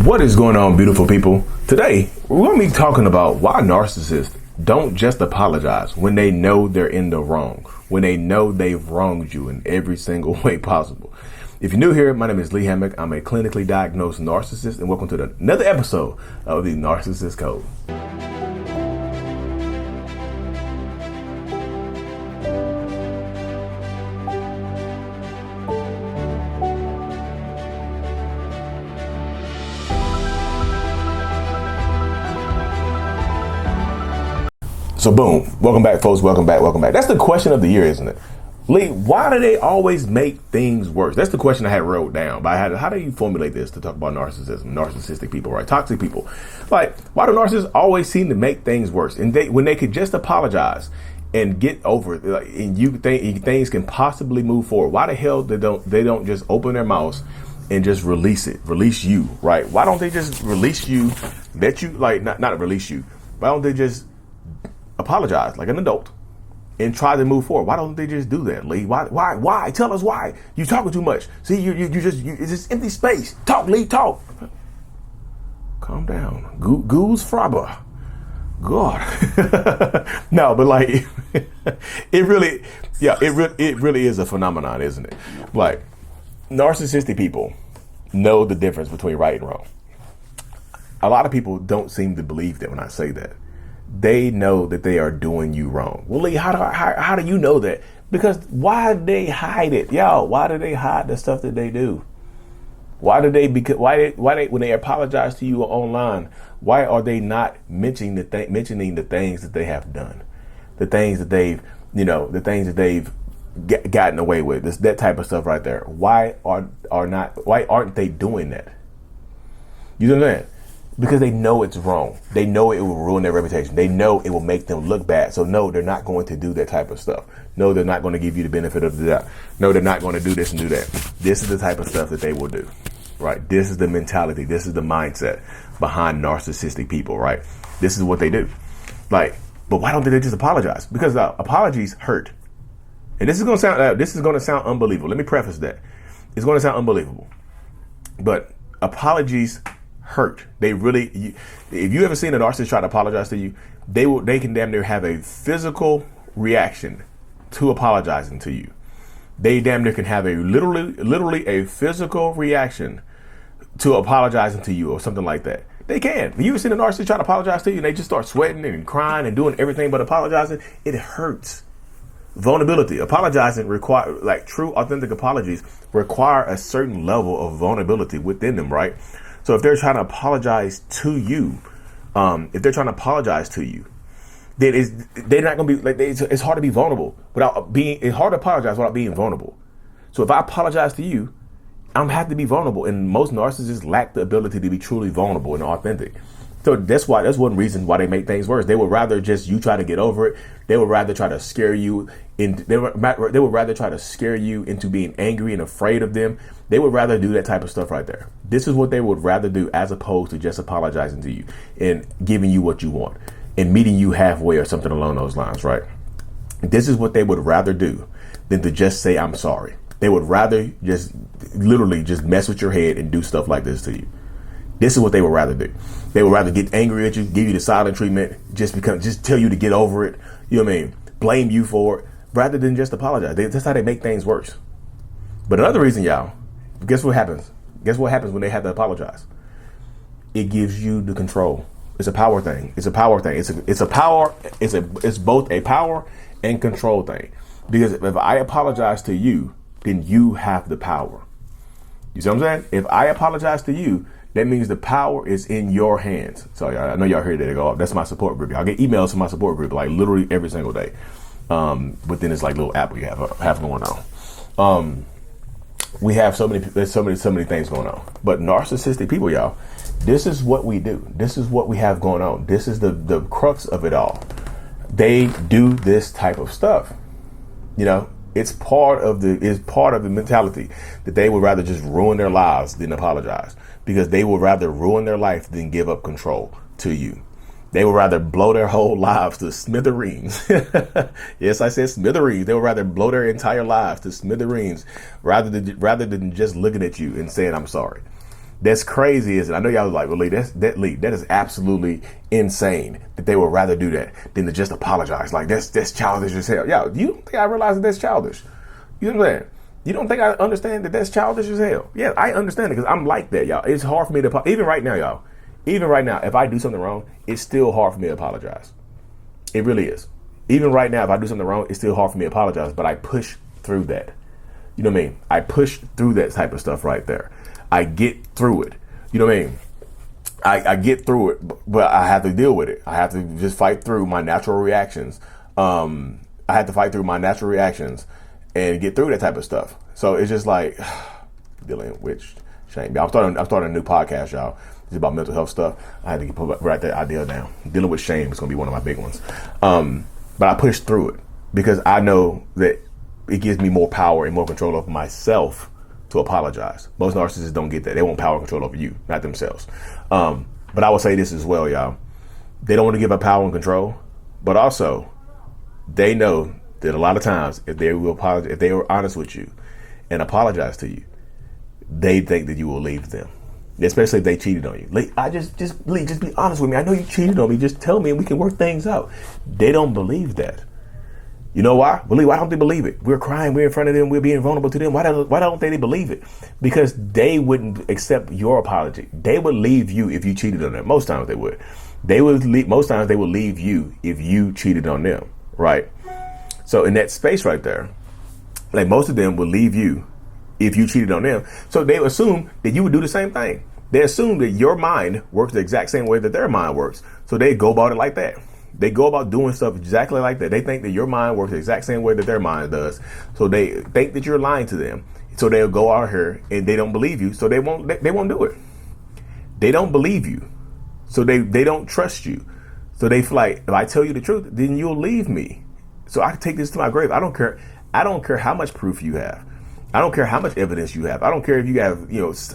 What is going on, beautiful people? Today, we're going to be talking about why narcissists don't just apologize when they know they're in the wrong, when they know they've wronged you in every single way possible. If you're new here, my name is Lee Hammock. I'm a clinically diagnosed narcissist, and welcome to another episode of the Narcissist Code. So boom, welcome back, folks. Welcome back. That's the question of the year, isn't it? Lee, why do they always make things worse? That's the question I had wrote down. But how do you formulate this to talk about narcissism, narcissistic people, right? Toxic people. Like, why do narcissists always seem to make things worse? And when they could just apologize and get over it, like, and you think things can possibly move forward, why the hell they don't just open their mouths and just release you, right? Why don't they just release you, let you, like, not release you? Why don't they just apologize like an adult and try to move forward? Why don't they just do that, Lee? Why? Tell us why. You talking too much. See, it's just empty space. Talk, Lee, talk. Calm down. Goose frabber. God. No, but like, it really is a phenomenon, isn't it? Like, narcissistic people know the difference between right and wrong. A lot of people don't seem to believe that when I say that. They know that they are doing you wrong. Well, Lee, how do you know that? Because why do they hide it? Why do they hide the stuff that they do? Why when they apologize to you online, why are they not mentioning the things that they have done? The things that they've gotten away with, that type of stuff right there. Why aren't they doing that? You know what I'm saying? Because they know it's wrong. They know it will ruin their reputation. They know it will make them look bad. So no, they're not going to do that type of stuff. No, they're not going to give you the benefit of the doubt. No, they're not going to do this and do that. This is the type of stuff that they will do, right? This is the mentality. This is the mindset behind narcissistic people, right? This is what they do. Like, but why don't they just apologize? Because apologies hurt. And this is going to sound unbelievable. Let me preface that. It's going to sound unbelievable, but apologies hurt. They really, if you ever seen a narcissist try to apologize to you, they can damn near have a physical reaction to apologizing to you. They damn near can have a literally a physical reaction to apologizing to you or something like that. They can. You ever seen a narcissist try to apologize to you and they just start sweating and crying and doing everything but apologizing? It hurts. Vulnerability. Apologizing true authentic apologies require a certain level of vulnerability within them, right? So if they're trying to apologize to you, then they're not going to be like, it's hard to be vulnerable it's hard to apologize without being vulnerable. So if I apologize to you, I'm have to be vulnerable. And most narcissists lack the ability to be truly vulnerable and authentic. So that's one reason why they make things worse. They would rather just you try to get over it. They would rather try to scare you they would rather try to scare you into being angry and afraid of them. They would rather do that type of stuff right there. This is what they would rather do as opposed to just apologizing to you and giving you what you want and meeting you halfway or something along those lines, right? This is what they would rather do than to just say, I'm sorry. They would rather just literally just mess with your head and do stuff like this to you. This is what they would rather do. They would rather get angry at you, give you the silent treatment, just tell you to get over it. You know what I mean? Blame you for it rather than just apologize. That's how they make things worse. But another reason, y'all, guess what happens? Guess what happens when they have to apologize? It gives you the control. It's a power thing. It's both a power and control thing. Because if I apologize to you, then you have the power. You see what I'm saying? If I apologize to you, that means the power is in your hands. So I know y'all heard that go off. That's my support group. I'll get emails from my support group like literally every single day. But then it's like a little app we have going on. We have there's so many things going on. But narcissistic people, y'all, this is what we do. This is what we have going on. This is the crux of it all. They do this type of stuff. You know, it's part of the mentality that they would rather just ruin their lives than apologize, because they would rather ruin their life than give up control to you. They would rather blow their whole lives to smithereens. Yes, I said smithereens. They would rather blow their entire lives to smithereens rather than just looking at you and saying, I'm sorry. That's crazy, isn't it? I know y'all was like, well, Lee, that is absolutely insane that they would rather do that than to just apologize. Like, that's childish as hell. Yo, you don't think I realize that that's childish? You know what I'm saying? You don't think I understand that that's childish as hell? Yeah, I understand it because I'm like that, y'all. It's hard for me to, even right now, y'all, even right now, if I do something wrong, it's still hard for me to apologize. It really is. Even right now, if I do something wrong, it's still hard for me to apologize, but I push through that. You know what I mean? I push through that type of stuff right there. I get through it. You know what I mean? I get through it, but I have to deal with it. I have to just fight through my natural reactions. I had to fight through my natural reactions and get through that type of stuff. So it's just like dealing with shame. I'm starting a new podcast, y'all. It's about mental health stuff. I had to write that idea down. Dealing with shame is going to be one of my big ones. But I push through it because I know that it gives me more power and more control over myself to apologize. Most narcissists don't get that. They want power and control over you, not themselves. But I will say this as well, y'all. They don't want to give up power and control, but also they know that a lot of times if they will apologize, if they were honest with you and apologize to you, they think that you will leave them. Especially if they cheated on you. Like, just be honest with me. I know you cheated on me. Just tell me and we can work things out. They don't believe that. You know why? Why don't they believe it? We're crying. We're in front of them. We're being vulnerable to them. Why don't they believe it? Because they wouldn't accept your apology. They would leave you if you cheated on them. Most times they would. Most times they would leave you if you cheated on them. Right? So in that space right there, like most of them would leave you if you cheated on them. So they assume that you would do the same thing. They assume that your mind works the exact same way that their mind works. So they go about it like that. They go about doing stuff exactly like that. They think that your mind works the exact same way that their mind does. So they think that you're lying to them. So they'll go out here and they don't believe you. So they won't do it. They don't believe you. So they don't trust you. So they feel like, if I tell you the truth, then you'll leave me. So I can take this to my grave. I don't care. I don't care how much proof you have. I don't care how much evidence you have. I don't care if you have,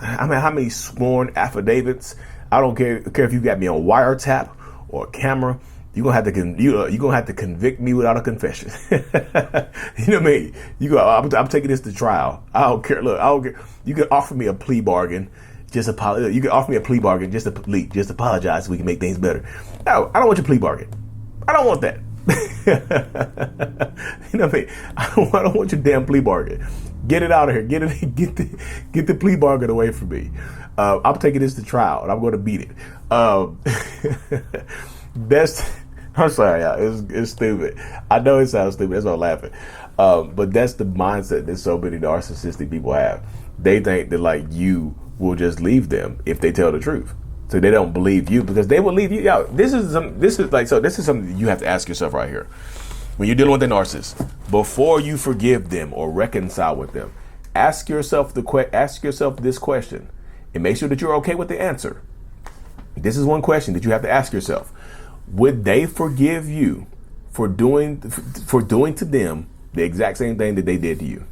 how many sworn affidavits. I don't care if you got me on wiretap or camera. You're gonna have to convict me without a confession. You know what I mean? I'm taking this to trial. I don't care. Look, I don't care. You can offer me a plea bargain. You can offer me a plea bargain just to apologize so we can make things better. No, I don't want your plea bargain. I don't want that. You know what I mean? I don't want your damn plea bargain. Get it out of here. Get the plea bargain away from me. I'm taking this to trial and I'm going to beat it. I'm sorry, y'all. It's stupid. I know it sounds stupid. That's why I'm laughing. But that's the mindset that so many narcissistic people have. They think that like you will just leave them if they tell the truth. So they don't believe you because they will leave you. Yeah, this is something you have to ask yourself right here. When you're dealing with a narcissist, before you forgive them or reconcile with them, ask yourself this question and make sure that you're okay with the answer. This is one question that you have to ask yourself. Would they forgive you for doing to them the exact same thing that they did to you?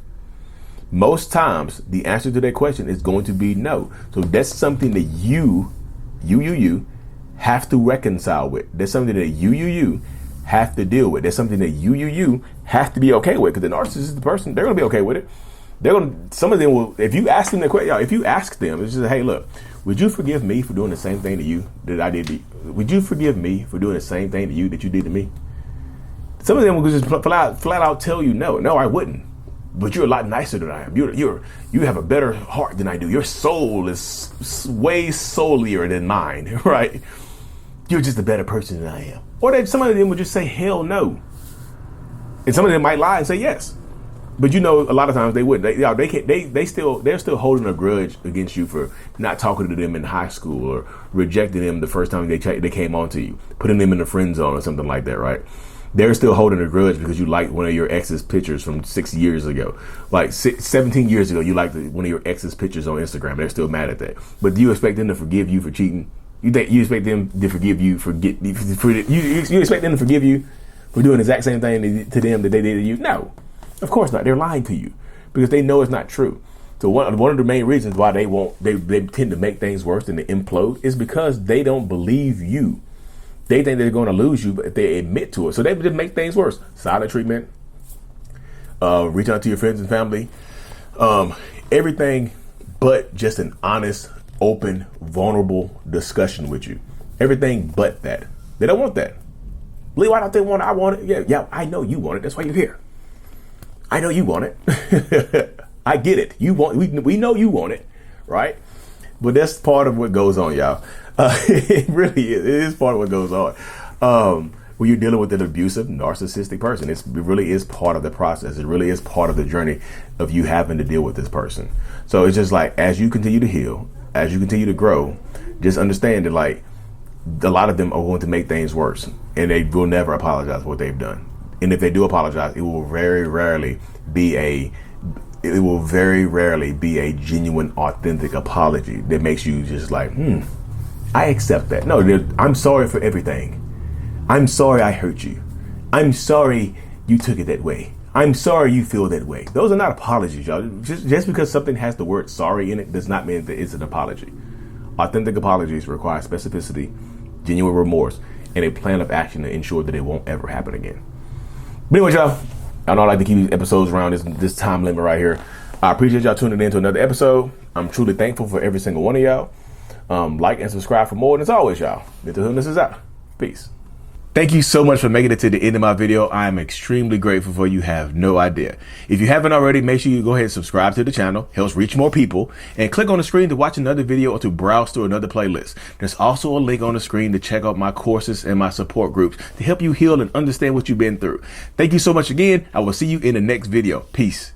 Most times, the answer to that question is going to be no. So that's something that you have to reconcile with. That's something that you have to deal with. That's something that you have to be okay with. Because the narcissist is the person, they're going to be okay with it. Some of them will, if you ask them the question, if you ask them, it's just, hey, look, would you forgive me for doing the same thing to you that I did to you? Would you forgive me for doing the same thing to you that you did to me? Some of them will just flat out tell you, no, I wouldn't. But you're a lot nicer than I am. You have a better heart than I do. Your soul is way soulier than mine, right? You're just a better person than I am. Or some of them would just say, hell no. And some of them might lie and say yes. But a lot of times they wouldn't. They're still holding a grudge against you for not talking to them in high school or rejecting them the first time they came on to you, putting them in the friend zone or something like that, right? They're still holding a grudge because you liked one of your ex's pictures from 6 years ago. Like 17 years ago, you liked one of your ex's pictures on Instagram. They're still mad at that. But do you expect them to forgive you for cheating? You expect them to forgive you you expect them to forgive you for doing the exact same thing to them that they did to you? No. Of course not. They're lying to you because they know it's not true. So one of the main reasons why they tend to make things worse and to implode is because they don't believe you. They think they're going to lose you, but they admit to it. So they just make things worse. Silent treatment, reach out to your friends and family, everything but just an honest, open, vulnerable discussion with you. Everything but that. They don't want that. Lee, why don't they want it? I want it. Yeah, I know you want it. That's why you're here. I know you want it. I get it. You want. We know you want it, right? But that's part of what goes on, y'all. It really is. It is part of what goes on. When you're dealing with an abusive, narcissistic person, it really is part of the process. It really is part of the journey of you having to deal with this person. So it's just like, as you continue to heal, as you continue to grow, just understand that like a lot of them are going to make things worse, and they will never apologize for what they've done. And if they do apologize, it will very rarely be a genuine, authentic apology that makes you just like, I accept that. No, I'm sorry for everything. I'm sorry I hurt you. I'm sorry you took it that way. I'm sorry you feel that way. Those are not apologies, y'all. Just because something has the word sorry in it does not mean that it's an apology. Authentic apologies require specificity, genuine remorse, and a plan of action to ensure that it won't ever happen again. But anyway, y'all, I know I like to keep these episodes around this time limit right here. I appreciate y'all tuning in to another episode. I'm truly thankful for every single one of y'all. Like and subscribe for more. And as always, y'all, Mental Illness is out. Peace. Thank you so much for making it to the end of my video. I am extremely grateful for you. Have no idea. If you haven't already, make sure you go ahead and subscribe to the channel. Helps reach more people. And click on the screen to watch another video or to browse through another playlist. There's also a link on the screen to check out my courses and my support groups to help you heal and understand what you've been through. Thank you so much again. I will see you in the next video. Peace.